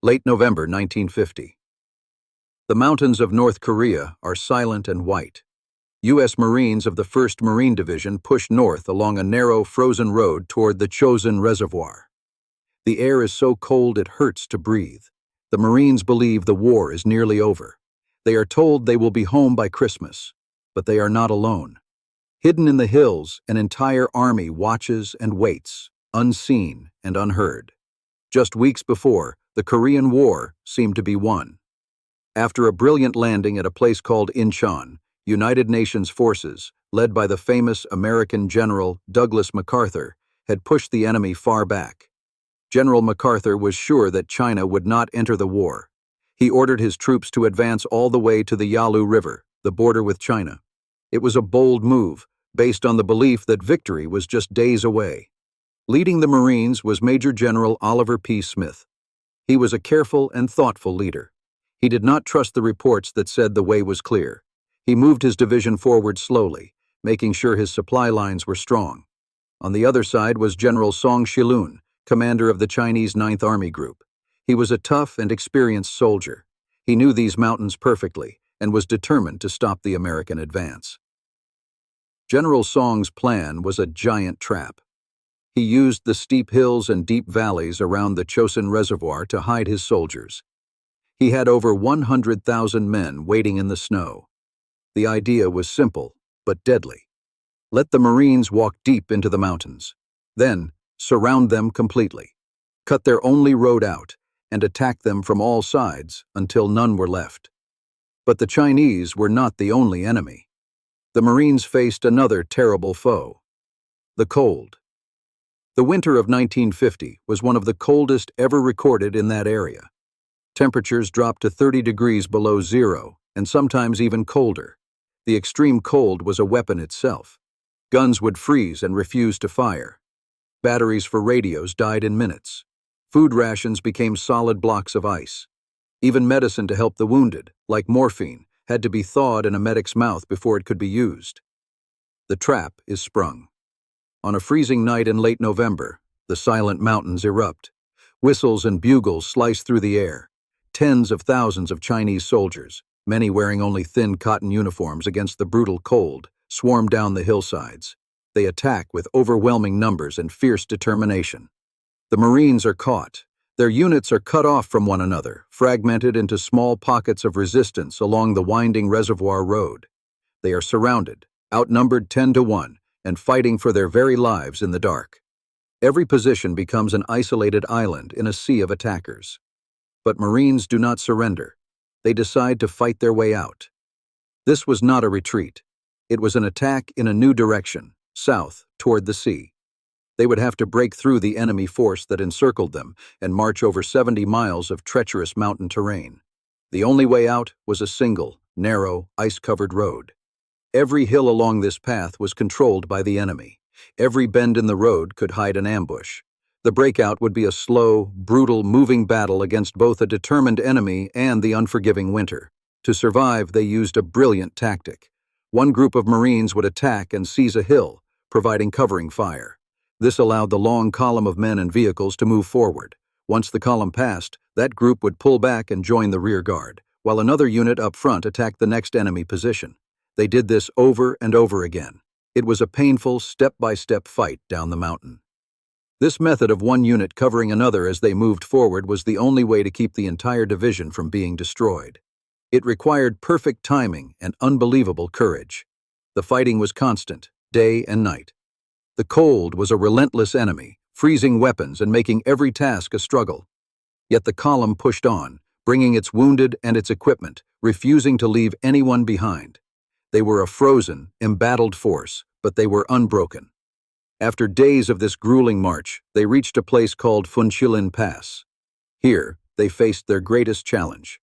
Late November 1950. The mountains of North Korea are silent and white. U.S. Marines of the 1st Marine Division push north along a narrow, frozen road toward the Chosin Reservoir. The air is so cold it hurts to breathe. The Marines believe the war is nearly over. They are told they will be home by Christmas, but they are not alone. Hidden in the hills, an entire army watches and waits, unseen and unheard. Just weeks before, the Korean War seemed to be won. After a brilliant landing at a place called Incheon, United Nations forces, led by the famous American General Douglas MacArthur, had pushed the enemy far back. General MacArthur was sure that China would not enter the war. He ordered his troops to advance all the way to the Yalu River, the border with China. It was a bold move, based on the belief that victory was just days away. Leading the Marines was Major General Oliver P. Smith. He was a careful and thoughtful leader. He did not trust the reports that said the way was clear. He moved his division forward slowly, making sure his supply lines were strong. On the other side was General Song Shilun, commander of the Chinese 9th Army Group. He was a tough and experienced soldier. He knew these mountains perfectly and was determined to stop the American advance. General Song's plan was a giant trap. He used the steep hills and deep valleys around the Chosin Reservoir to hide his soldiers. He had over 100,000 men waiting in the snow. The idea was simple, but deadly. Let the Marines walk deep into the mountains. Then, surround them completely. Cut their only road out, and attack them from all sides until none were left. But the Chinese were not the only enemy. The Marines faced another terrible foe: the cold. The winter of 1950 was one of the coldest ever recorded in that area. Temperatures dropped to 30 degrees below zero, and sometimes even colder. The extreme cold was a weapon itself. Guns would freeze and refuse to fire. Batteries for radios died in minutes. Food rations became solid blocks of ice. Even medicine to help the wounded, like morphine, had to be thawed in a medic's mouth before it could be used. The trap is sprung. On a freezing night in late November, the silent mountains erupt. Whistles and bugles slice through the air. Tens of thousands of Chinese soldiers, many wearing only thin cotton uniforms against the brutal cold, swarm down the hillsides. They attack with overwhelming numbers and fierce determination. The Marines are caught. Their units are cut off from one another, fragmented into small pockets of resistance along the winding reservoir road. They are surrounded, outnumbered 10-1, and fighting for their very lives in the dark. Every position becomes an isolated island in a sea of attackers. But Marines do not surrender. They decide to fight their way out. This was not a retreat. It was an attack in a new direction, south, toward the sea. They would have to break through the enemy force that encircled them and march over 70 miles of treacherous mountain terrain. The only way out was a single, narrow, ice-covered road. Every hill along this path was controlled by the enemy. Every bend in the road could hide an ambush. The breakout would be a slow, brutal, moving battle against both a determined enemy and the unforgiving winter. To survive, they used a brilliant tactic. One group of Marines would attack and seize a hill, providing covering fire. This allowed the long column of men and vehicles to move forward. Once the column passed, that group would pull back and join the rear guard, while another unit up front attacked the next enemy position. They did this over and over again. It was a painful, step-by-step fight down the mountain. This method of one unit covering another as they moved forward was the only way to keep the entire division from being destroyed. It required perfect timing and unbelievable courage. The fighting was constant, day and night. The cold was a relentless enemy, freezing weapons and making every task a struggle. Yet the column pushed on, bringing its wounded and its equipment, refusing to leave anyone behind. They were a frozen, embattled force, but they were unbroken. After days of this grueling march, they reached a place called Funchilin Pass. Here, they faced their greatest challenge.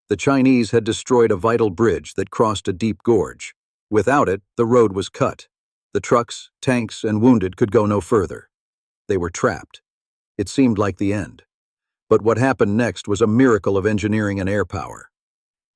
The Chinese had destroyed a vital bridge that crossed a deep gorge. Without it, the road was cut. The trucks, tanks, and wounded could go no further. They were trapped. It seemed like the end. But what happened next was a miracle of engineering and air power.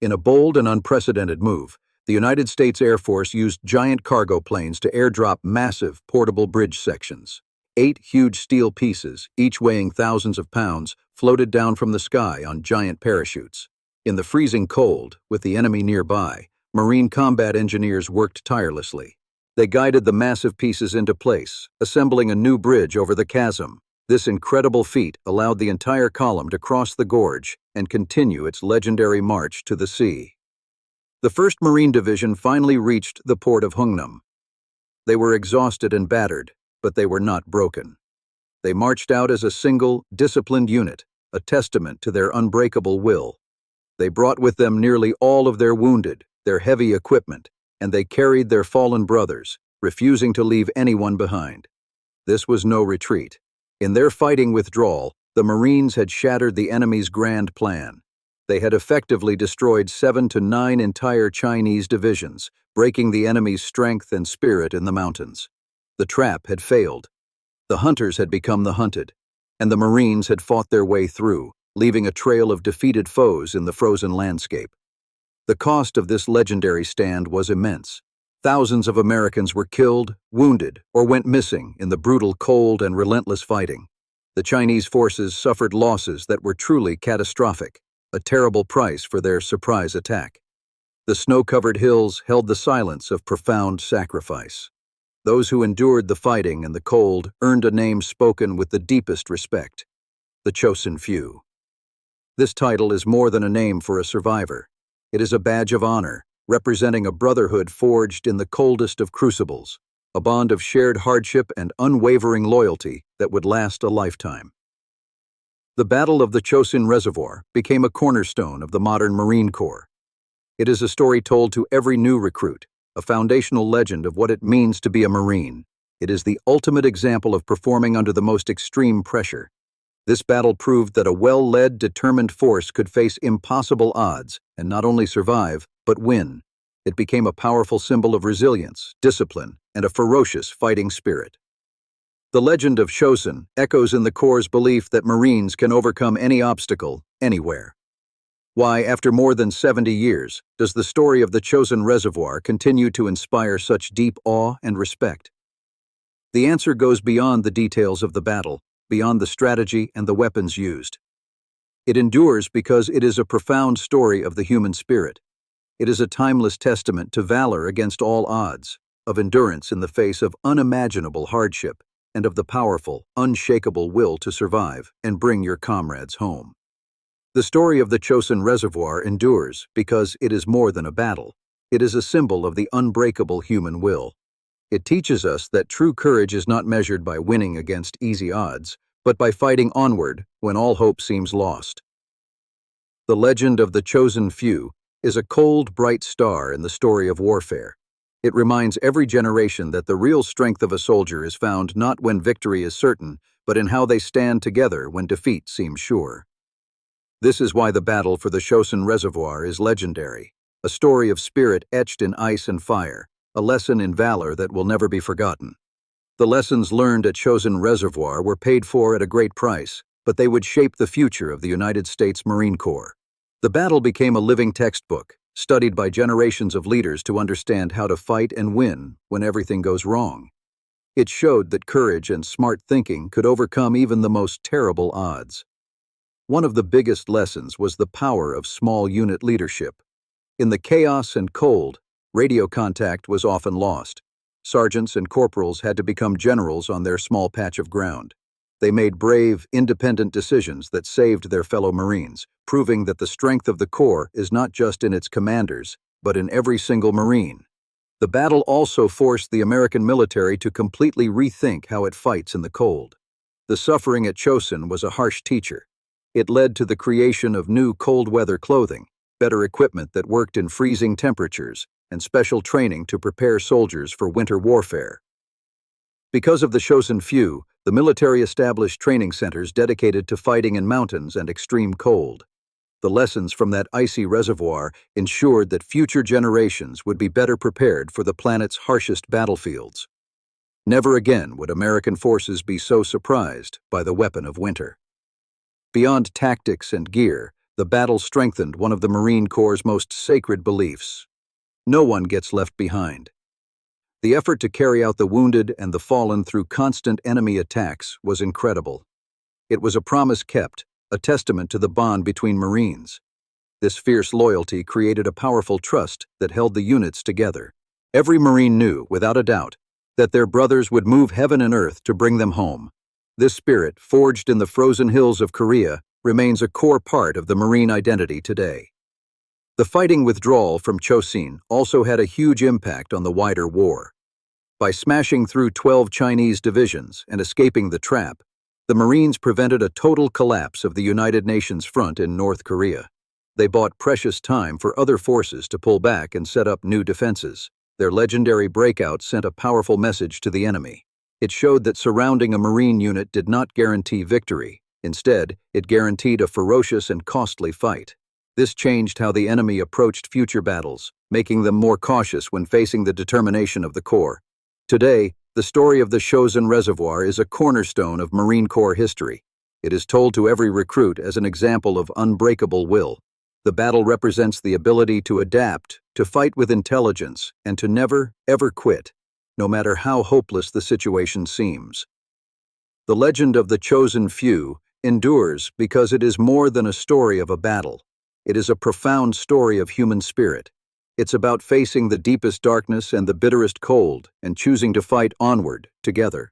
In a bold and unprecedented move, the United States Air Force used giant cargo planes to airdrop massive portable bridge sections. 8 huge steel pieces, each weighing thousands of pounds, floated down from the sky on giant parachutes. In the freezing cold, with the enemy nearby, Marine combat engineers worked tirelessly. They guided the massive pieces into place, assembling a new bridge over the chasm. This incredible feat allowed the entire column to cross the gorge and continue its legendary march to the sea. The 1st Marine Division finally reached the port of Hungnam. They were exhausted and battered, but they were not broken. They marched out as a single, disciplined unit, a testament to their unbreakable will. They brought with them nearly all of their wounded, their heavy equipment, and they carried their fallen brothers, refusing to leave anyone behind. This was no retreat. In their fighting withdrawal, the Marines had shattered the enemy's grand plan. They had effectively destroyed 7 to 9 entire Chinese divisions, breaking the enemy's strength and spirit in the mountains. The trap had failed. The hunters had become the hunted, and the Marines had fought their way through, leaving a trail of defeated foes in the frozen landscape. The cost of this legendary stand was immense. Thousands of Americans were killed, wounded, or went missing in the brutal cold and relentless fighting. The Chinese forces suffered losses that were truly catastrophic, a terrible price for their surprise attack. The snow-covered hills held the silence of profound sacrifice. Those who endured the fighting and the cold earned a name spoken with the deepest respect: the Chosin Few. This title is more than a name for a survivor. It is a badge of honor, representing a brotherhood forged in the coldest of crucibles, a bond of shared hardship and unwavering loyalty that would last a lifetime. The Battle of the Chosin Reservoir became a cornerstone of the modern Marine Corps. It is a story told to every new recruit, a foundational legend of what it means to be a Marine. It is the ultimate example of performing under the most extreme pressure. This battle proved that a well-led, determined force could face impossible odds and not only survive, but win. It became a powerful symbol of resilience, discipline, and a ferocious fighting spirit. The legend of Chosin echoes in the Corps' belief that Marines can overcome any obstacle, anywhere. Why, after more than 70 years, does the story of the Chosin Reservoir continue to inspire such deep awe and respect? The answer goes beyond the details of the battle, beyond the strategy and the weapons used. It endures because it is a profound story of the human spirit. It is a timeless testament to valor against all odds, of endurance in the face of unimaginable hardship, and of the powerful, unshakable will to survive and bring your comrades home. The story of the Chosin Reservoir endures because it is more than a battle. It is a symbol of the unbreakable human will. It teaches us that true courage is not measured by winning against easy odds, but by fighting onward when all hope seems lost. The legend of the Chosin Few is a cold, bright star in the story of warfare. It reminds every generation that the real strength of a soldier is found not when victory is certain, but in how they stand together when defeat seems sure. This is why the battle for the Chosin Reservoir is legendary, a story of spirit etched in ice and fire, a lesson in valor that will never be forgotten. The lessons learned at Chosin Reservoir were paid for at a great price, but they would shape the future of the United States Marine Corps. The battle became a living textbook, studied by generations of leaders to understand how to fight and win when everything goes wrong. It showed that courage and smart thinking could overcome even the most terrible odds. One of the biggest lessons was the power of small unit leadership. In the chaos and cold, radio contact was often lost. Sergeants and corporals had to become generals on their small patch of ground. They made brave, independent decisions that saved their fellow Marines, proving that the strength of the Corps is not just in its commanders, but in every single Marine. The battle also forced the American military to completely rethink how it fights in the cold. The suffering at Chosin was a harsh teacher. It led to the creation of new cold-weather clothing, better equipment that worked in freezing temperatures, and special training to prepare soldiers for winter warfare. Because of the Chosin Few, the military established training centers dedicated to fighting in mountains and extreme cold. The lessons from that icy reservoir ensured that future generations would be better prepared for the planet's harshest battlefields. Never again would American forces be so surprised by the weapon of winter. Beyond tactics and gear, the battle strengthened one of the Marine Corps' most sacred beliefs: no one gets left behind. The effort to carry out the wounded and the fallen through constant enemy attacks was incredible. It was a promise kept, a testament to the bond between Marines. This fierce loyalty created a powerful trust that held the units together. Every Marine knew, without a doubt, that their brothers would move heaven and earth to bring them home. This spirit, forged in the frozen hills of Korea, remains a core part of the Marine identity today. The fighting withdrawal from Chosin also had a huge impact on the wider war. By smashing through 12 Chinese divisions and escaping the trap, the Marines prevented a total collapse of the United Nations front in North Korea. They bought precious time for other forces to pull back and set up new defenses. Their legendary breakout sent a powerful message to the enemy. It showed that surrounding a Marine unit did not guarantee victory. Instead, it guaranteed a ferocious and costly fight. This changed how the enemy approached future battles, making them more cautious when facing the determination of the Corps. Today, the story of the Chosin Reservoir is a cornerstone of Marine Corps history. It is told to every recruit as an example of unbreakable will. The battle represents the ability to adapt, to fight with intelligence, and to never, ever quit, no matter how hopeless the situation seems. The legend of the Chosin Few endures because it is more than a story of a battle. It is a profound story of human spirit. It's about facing the deepest darkness and the bitterest cold and choosing to fight onward together.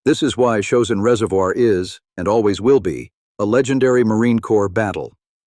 This is why Chosin Reservoir is, and always will be, a legendary Marine Corps battle.